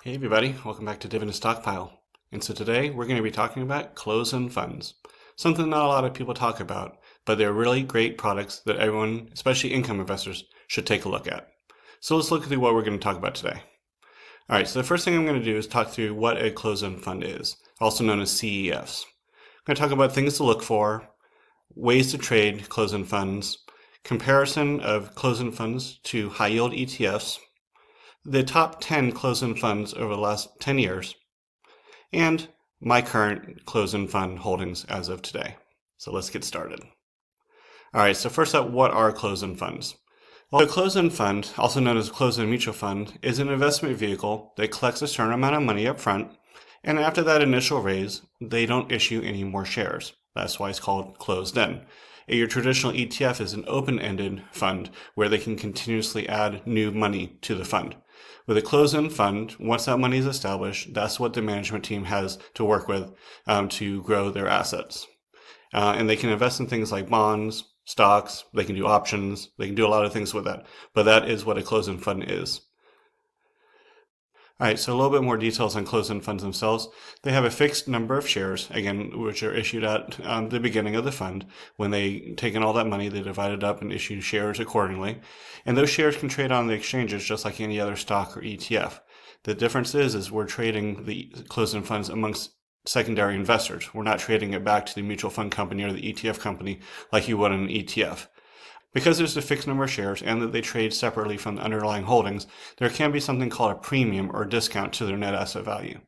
Hey everybody, welcome back to Dividend Stockpile. And so today we're going to be talking about closed-end funds. Something not a lot of people talk about, but they're really great products that everyone, especially income investors, should take a look at. So let's look through what we're going to talk about today. All right, so the first thing I'm going to do is talk through what a closed-end fund is, also known as CEFs. I'm going to talk about things to look for, ways to trade closed-end funds, comparison of closed-end funds to high-yield ETFs, the top 10 closed-end funds over the last 10 years, and my current closed-end fund holdings as of today. So let's get started. All right, so first up, what are closed-end funds? Well, a closed-end fund, also known as a closed-end mutual fund, is an investment vehicle that collects a certain amount of money up front, and after that initial raise, they don't issue any more shares. That's why it's called closed-end. Your traditional ETF is an open-ended fund where they can continuously add new money to the fund. With a closed-end fund, once that money is established, that's what the management team has to work with to grow their assets. And they can invest in things like bonds, stocks, they can do options, they can do a lot of things with that. But that is what a closed-end fund is. All right, so a little bit more details on closed-end funds themselves. They have a fixed number of shares, again, which are issued at the beginning of the fund. When they take in all that money, they divide it up and issue shares accordingly. And those shares can trade on the exchanges just like any other stock or ETF. The difference is we're trading the closed-end funds amongst secondary investors. We're not trading it back to the mutual fund company or the ETF company like you would in an ETF. Because there's a fixed number of shares and that they trade separately from the underlying holdings, there can be something called a premium or discount to their net asset value.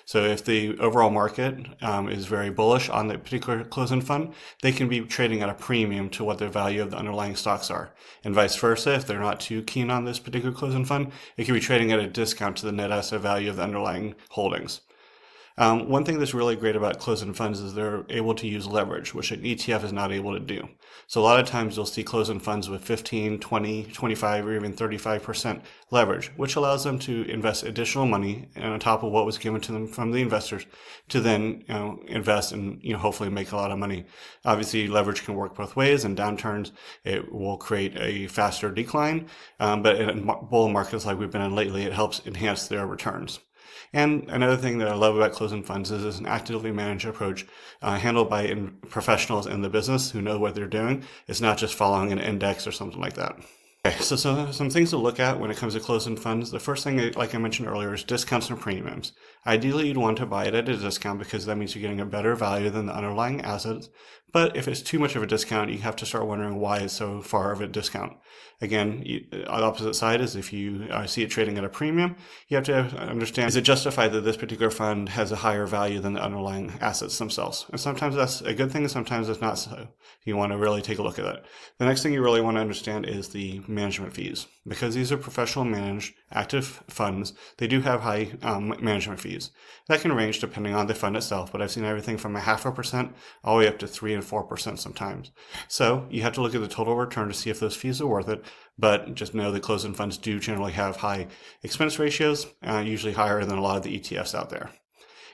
So if the overall market is very bullish on the particular closed-end fund, they can be trading at a premium to what the value of the underlying stocks are. And vice versa, if they're not too keen on this particular closed-end fund, it can be trading at a discount to the net asset value of the underlying holdings. One thing that's really great about closed-end funds is they're able to use leverage, which an ETF is not able to do. So a lot of times you'll see closed-end funds with 15, 20, 25, or even 35% leverage, which allows them to invest additional money on top of what was given to them from the investors to then invest and hopefully make a lot of money. Obviously, leverage can work both ways. In downturns, it will create a faster decline, but in bull markets like we've been in lately, it helps enhance their returns. And another thing that I love about closed-end funds is it's an actively managed approach handled by professionals in the business who know what they're doing. It's not just following an index or something like that. Okay, so some things to look at when it comes to closed-end funds. The first thing, like I mentioned earlier, is discounts and premiums. Ideally, you'd want to buy it at a discount because that means you're getting a better value than the underlying assets. But if it's too much of a discount, you have to start wondering why it's so far of a discount. Again, on the opposite side is if you see it trading at a premium, you have to understand, is it justified that this particular fund has a higher value than the underlying assets themselves? And sometimes that's a good thing, and sometimes it's not so. You want to really take a look at that. The next thing you really want to understand is the management fees. Because these are professional managed active funds, they do have high management fees. That can range depending on the fund itself, but I've seen everything from 0.5% all the way up to 3 and 4% sometimes. So you have to look at the total return to see if those fees are worth it, but just know that closed-end funds do generally have high expense ratios, usually higher than a lot of the ETFs out there.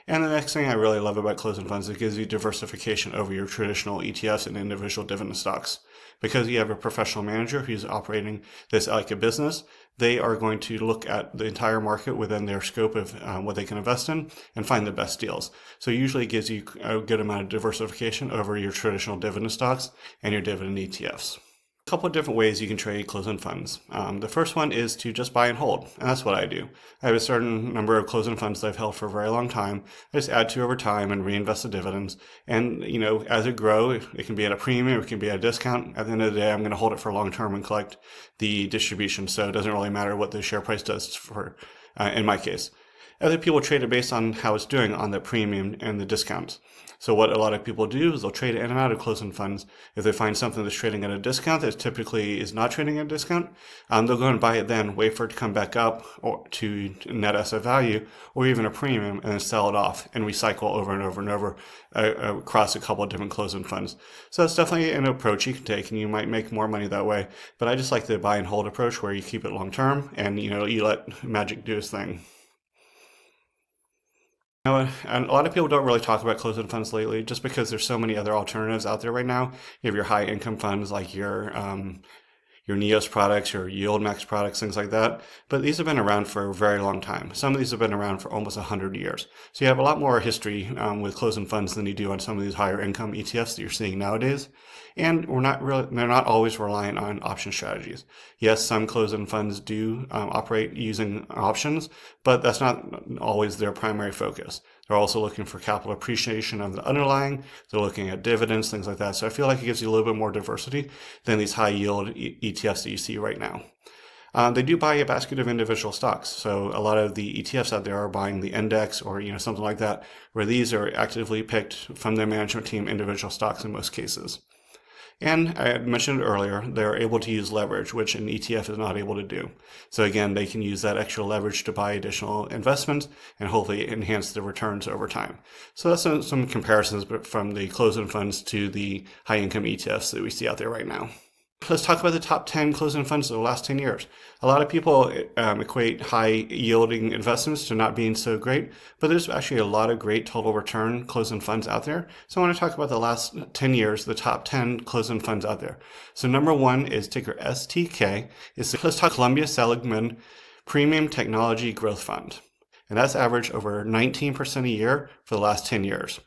And the next thing I really love about closed-end funds is it gives you diversification over your traditional ETFs and individual dividend stocks. Because you have a professional manager who's operating this like a business, they are going to look at the entire market within their scope of what they can invest in and find the best deals. So usually it gives you a good amount of diversification over your traditional dividend stocks and your dividend ETFs. A couple of different ways you can trade closed-end funds. The first one is to just buy and hold, and that's what I do. I have a certain number of closed-end funds that I've held for a very long time. I just add to over time and reinvest the dividends. And as it grows, it can be at a premium, it can be at a discount. At the end of the day, I'm going to hold it for long term and collect the distribution. So it doesn't really matter what the share price does for, in my case. Other people trade it based on how it's doing on the premium and the discounts. So what a lot of people do is they'll trade in and out of closed-end funds. If they find something that's trading at a discount that typically is not trading at a discount, they'll go and buy it then, wait for it to come back up or to net asset value or even a premium, and then sell it off and recycle over and over and over across a couple of different closed-end funds. So that's definitely an approach you can take, and you might make more money that way. But I just like the buy and hold approach where you keep it long-term and you let magic do its thing. And a lot of people don't really talk about closed-end funds lately just because there's so many other alternatives out there right now. You have your high income funds like your your NEOS products, your Yield Max products, things like that. But these have been around for a very long time. Some of these have been around for almost 100 years. So you have a lot more history with closed-end funds than you do on some of these higher income ETFs that you're seeing nowadays. And they're not always reliant on option strategies. Yes, some closed-end funds do operate using options, but that's not always their primary focus. They're also looking for capital appreciation of the underlying. They're looking at dividends, things like that. So I feel like it gives you a little bit more diversity than these high yield ETFs that you see right now. They do buy a basket of individual stocks. So a lot of the ETFs out there are buying the index or something like that, where these are actively picked from their management team individual stocks in most cases. And I mentioned earlier, they're able to use leverage, which an ETF is not able to do. So again, they can use that extra leverage to buy additional investments and hopefully enhance the returns over time. So that's some comparisons from the closed-end funds to the high-income ETFs that we see out there right now. Let's talk about the top 10 closed-end funds of the last 10 years. A lot of people equate high-yielding investments to not being so great, but there's actually a lot of great total return closed-end funds out there. So I want to talk about the last 10 years, the top 10 closed-end funds out there. So number one is ticker STK. Let's talk Columbia Seligman Premium Technology Growth Fund. And that's averaged over 19% a year for the last 10 years.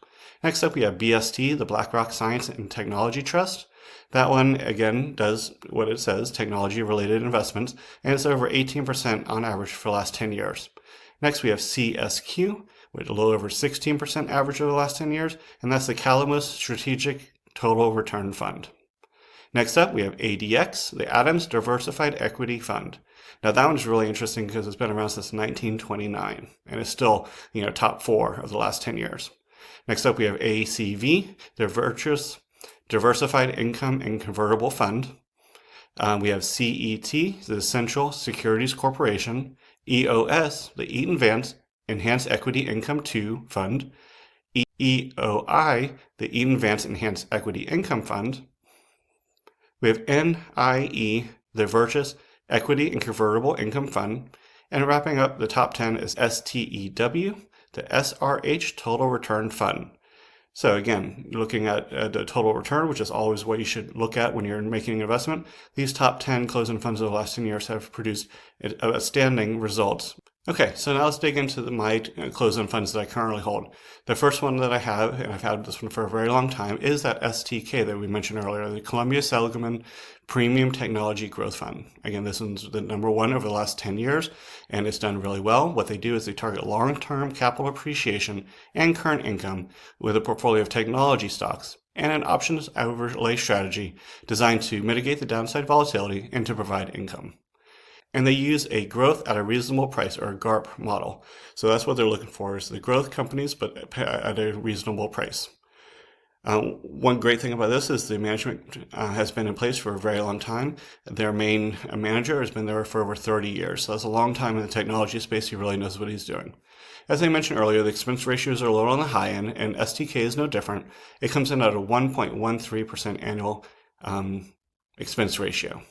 Next up, we have BST, the BlackRock Science and Technology Trust. That one, again, does what it says, technology-related investments, and it's over 18% on average for the last 10 years. Next, we have CSQ, with a little over 16% average over the last 10 years, and that's the Calamus Strategic Total Return Fund. Next up, we have ADX, the Adams Diversified Equity Fund. Now, that one's really interesting because it's been around since 1929, and it's still, top 4 of the last 10 years. Next up, we have ACV, the Virtuous Diversified Income and Convertible Fund. We have CET, the Essential Securities Corporation. EOS, the Eaton Vance Enhanced Equity Income 2 Fund. EOI, the Eaton Vance Enhanced Equity Income Fund. We have NIE, the Virtuous Equity and Convertible Income Fund. And wrapping up the top 10 is STEW, the SRH Total Return Fund. So again, looking at the total return, which is always what you should look at when you're making an investment, these top 10 closed-end funds of the last 10 years have produced outstanding results. Okay, so now let's dig into my closed-end funds that I currently hold. The first one that I have, and I've had this one for a very long time, is that STK that we mentioned earlier, the Columbia Seligman Premium Technology Growth Fund. Again, this one's the number one over the last 10 years, and it's done really well. What they do is they target long-term capital appreciation and current income with a portfolio of technology stocks and an options overlay strategy designed to mitigate the downside volatility and to provide income. And they use a growth at a reasonable price, or a GARP model. So that's what they're looking for, is the growth companies, but at a reasonable price. One great thing about this is the management has been in place for a very long time. Their main manager has been there for over 30 years. So that's a long time in the technology space. He really knows what he's doing. As I mentioned earlier, the expense ratios are a little on the high end, and STK is no different. It comes in at a 1.13% annual expense ratio.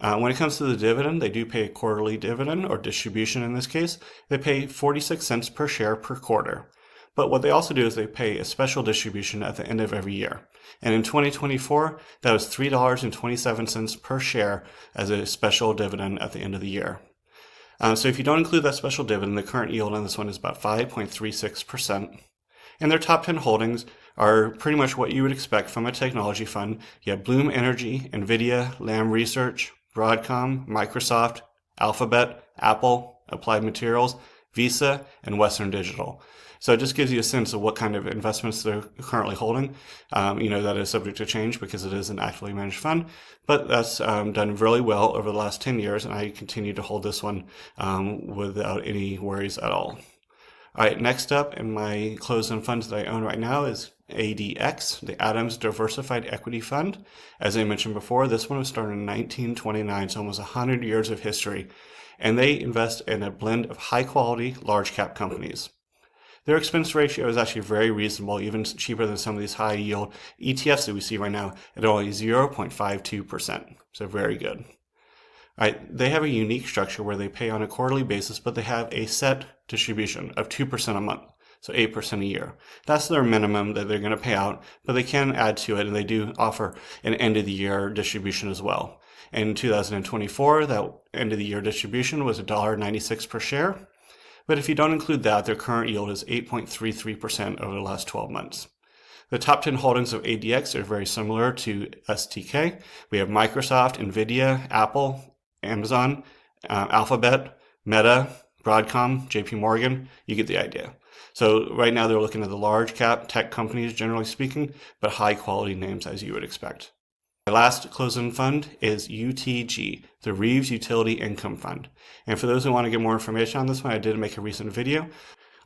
When it comes to the dividend, they do pay a quarterly dividend, or distribution in this case. They pay 46 cents per share per quarter. But what they also do is they pay a special distribution at the end of every year. And in 2024, that was $3.27 per share as a special dividend at the end of the year. So if you don't include that special dividend, the current yield on this one is about 5.36%. And their top 10 holdings are pretty much what you would expect from a technology fund. You have Bloom Energy, NVIDIA, Lam Research, Broadcom, Microsoft, Alphabet, Apple, Applied Materials, Visa, and Western Digital. So it just gives you a sense of what kind of investments they're currently holding. That is subject to change because it is an actively managed fund, but that's done really well over the last 10 years, and I continue to hold this one without any worries at all. All right, next up in my closed-end funds that I own right now is ADX, the Adams Diversified Equity Fund. As I mentioned before, this one was started in 1929, so almost 100 years of history, and they invest in a blend of high-quality, large-cap companies. Their expense ratio is actually very reasonable, even cheaper than some of these high-yield ETFs that we see right now at only 0.52%, so very good. All right, they have a unique structure where they pay on a quarterly basis, but they have a set distribution of 2% a month, so 8% a year. That's their minimum that they're going to pay out, but they can add to it, and they do offer an end-of-the-year distribution as well. In 2024, that end of the year distribution was $1.96 per share. But if you don't include that, their current yield is 8.33% over the last 12 months. The top 10 holdings of ADX are very similar to STK. We have Microsoft, Nvidia, Apple, Amazon, Alphabet, Meta, Broadcom, JP Morgan. You get the idea. So right now they're looking at the large cap tech companies, generally speaking, but high quality names as you would expect. My last closed-end fund is UTG, the Reeves Utility Income Fund. And for those who want to get more information on this one, I did make a recent video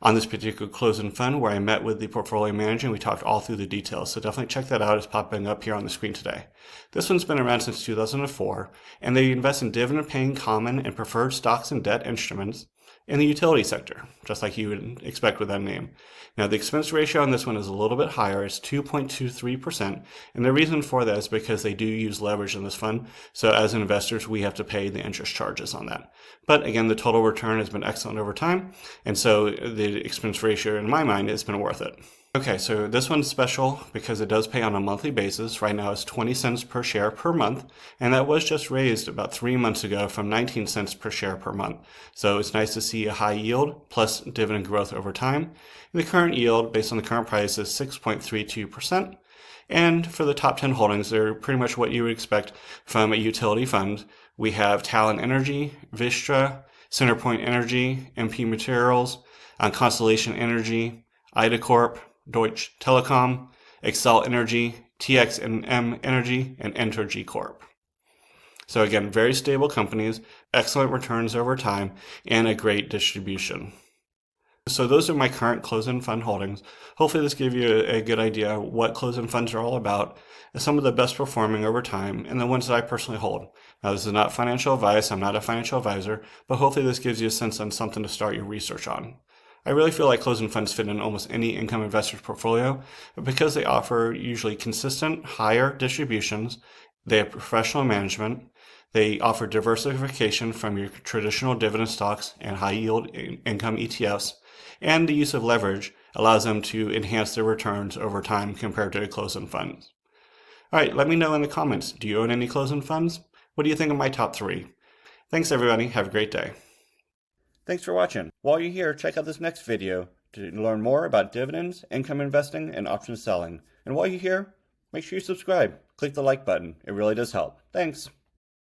on this particular closed-end fund where I met with the portfolio manager and we talked all through the details. So definitely check that out. It's popping up here on the screen today. This one's been around since 2004, and they invest in dividend-paying common and preferred stocks and debt instruments in the utility sector, just like you would expect with that name. Now, the expense ratio on this one is a little bit higher. It's 2.23%. And the reason for that is because they do use leverage in this fund. So as investors, we have to pay the interest charges on that. But again, the total return has been excellent over time. And so the expense ratio, in my mind, has been worth it. Okay, so this one's special because it does pay on a monthly basis. Right now it's 20 cents per share per month, and that was just raised about 3 months ago from 19 cents per share per month. So it's nice to see a high yield plus dividend growth over time. And the current yield, based on the current price, is 6.32%. And for the top 10 holdings, they're pretty much what you would expect from a utility fund. We have Talon Energy, Vistra, Centerpoint Energy, MP Materials, Constellation Energy, IDACorp, Deutsche Telekom, Excel Energy, TXM Energy, and Entergy Corp. So again, very stable companies, excellent returns over time, and a great distribution. So those are my current closed-end fund holdings. Hopefully this gave you a good idea what closed-end funds are all about, and some of the best performing over time, and the ones that I personally hold. Now this is not financial advice, I'm not a financial advisor, but hopefully this gives you a sense on something to start your research on. I really feel like closed-end funds fit in almost any income investor's portfolio, but because they offer usually consistent, higher distributions, they have professional management, they offer diversification from your traditional dividend stocks and high-yield income ETFs, and the use of leverage allows them to enhance their returns over time compared to closed-end funds. All right, let me know in the comments. Do you own any closed-end funds? What do you think of my top 3? Thanks, everybody. Have a great day. Thanks for watching. While you're here, check out this next video to learn more about dividends, income investing, and option selling. And while you're here, make sure you subscribe. Click the like button. It really does help. Thanks.